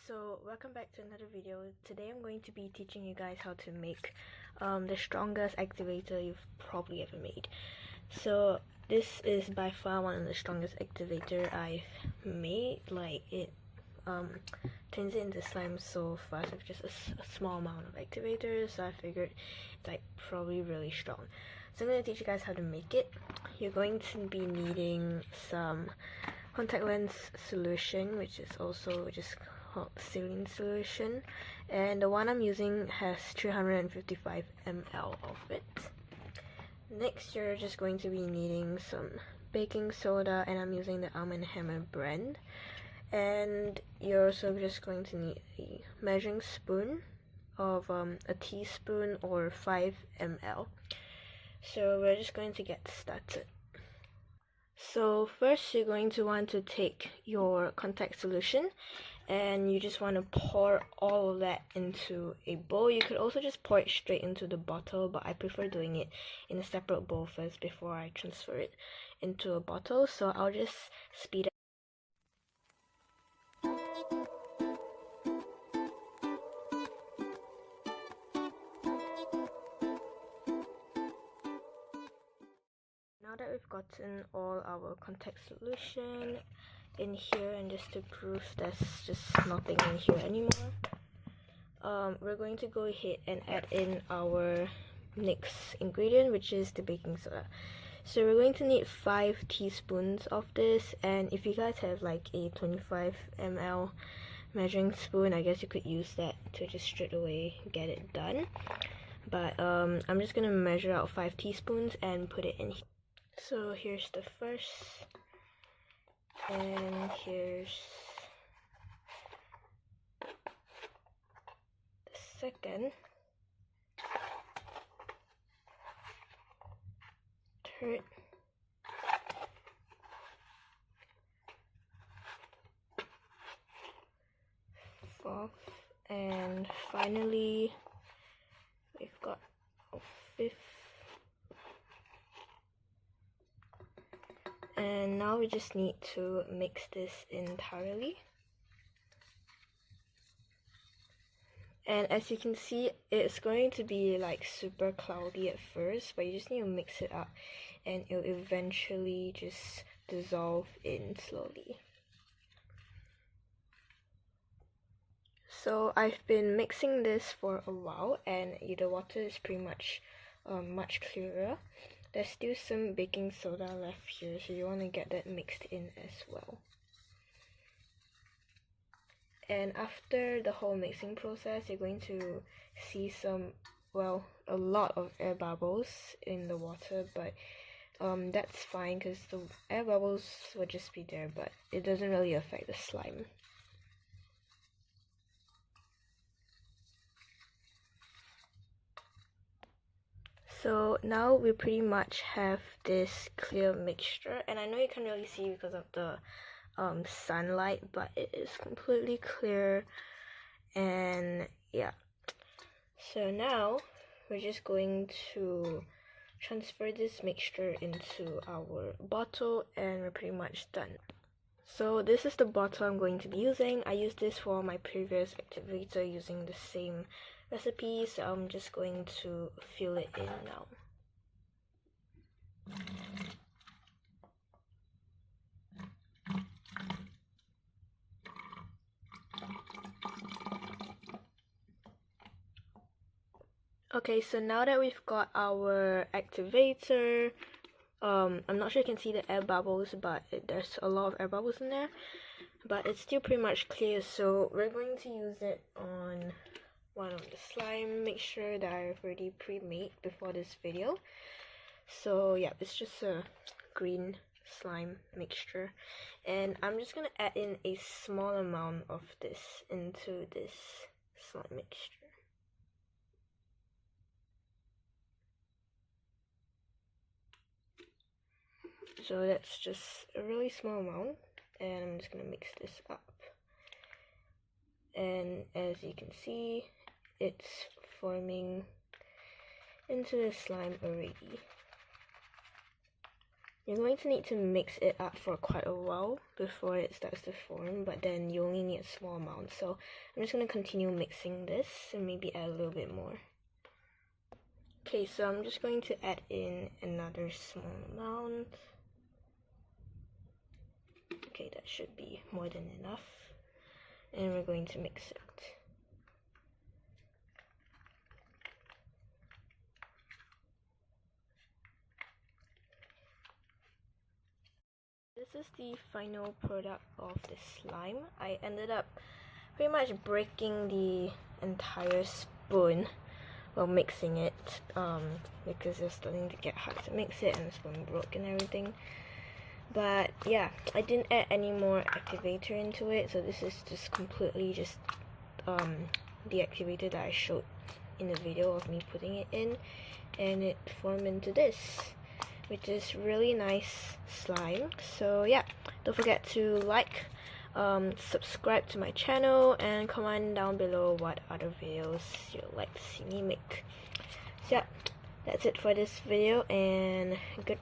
So welcome back to another video. Today I'm going to be teaching you guys how to make the strongest activator you've probably ever made. So this is by far one of the strongest activator I've made. Like it turns it into slime so fast with just a small amount of activator, so I figured it's like probably really strong. So I'm going to teach you guys how to make it. You're going to be needing some contact lens solution, which is also just called saline solution, and the one I'm using has 355 ml of it. Next, you're just going to be needing some baking soda, and I'm using the Arm & Hammer brand. And you're also just going to need a measuring spoon of a teaspoon or 5 ml. So we're just going to get started. So first you're going to want to take your contact solution and you just want to pour all of that into a bowl. You could also just pour it straight into the bottle, but I prefer doing it in a separate bowl first before I transfer it into a bottle. So I'll just speed up. Now that we've gotten all our contact solution in here, and just to prove there's just nothing in here anymore, we're going to go ahead and add in our next ingredient, which is the baking soda. So we're going to need 5 teaspoons of this, and if you guys have like a 25 ml measuring spoon, I guess you could use that to just straight away get it done. But I'm just gonna measure out 5 teaspoons and put it in here. So here's the first, and here's the second, third, fourth, and finally we've got a fifth. And now we just need to mix this entirely. And as you can see, it's going to be like super cloudy at first, but you just need to mix it up and it'll eventually just dissolve in slowly. So I've been mixing this for a while, and the water is pretty much much clearer. There's still some baking soda left here, so you want to get that mixed in as well. And after the whole mixing process, you're going to see a lot of air bubbles in the water, but that's fine because the air bubbles will just be there, but it doesn't really affect the slime. So now we pretty much have this clear mixture, and I know you can't really see because of the sunlight, but it is completely clear. And yeah, so now we're just going to transfer this mixture into our bottle, and we're pretty much done. So this is the bottle I'm going to be using. I used this for my previous activator using the same recipe, so I'm just going to fill it in now. Okay, so now that we've got our activator, I'm not sure you can see the air bubbles, but there's a lot of air bubbles in there, but it's still pretty much clear, so we're going to use it on one of the slime mixture that I've already pre-made before this video. So yeah, it's just a green slime mixture, and I'm just gonna add in a small amount of this into this slime mixture. So that's just a really small amount, and I'm just gonna mix this up. And as you can see, it's forming into the slime already. You're going to need to mix it up for quite a while before it starts to form, but then you only need a small amount. So I'm just going to continue mixing this and maybe add a little bit more. Okay, so I'm just going to add in another small amount. Okay, that should be more than enough. And we're going to mix it. This is the final product of the slime. I ended up pretty much breaking the entire spoon while mixing it, because it's starting to get hard to mix it and the spoon broke and everything. But yeah, I didn't add any more activator into it, so this is just completely just the activator that I showed in the video of me putting it in, and it formed into this, which is really nice slime. So yeah, don't forget to like, subscribe to my channel, and comment down below what other videos you'd like to see me make. So yeah, that's it for this video, and good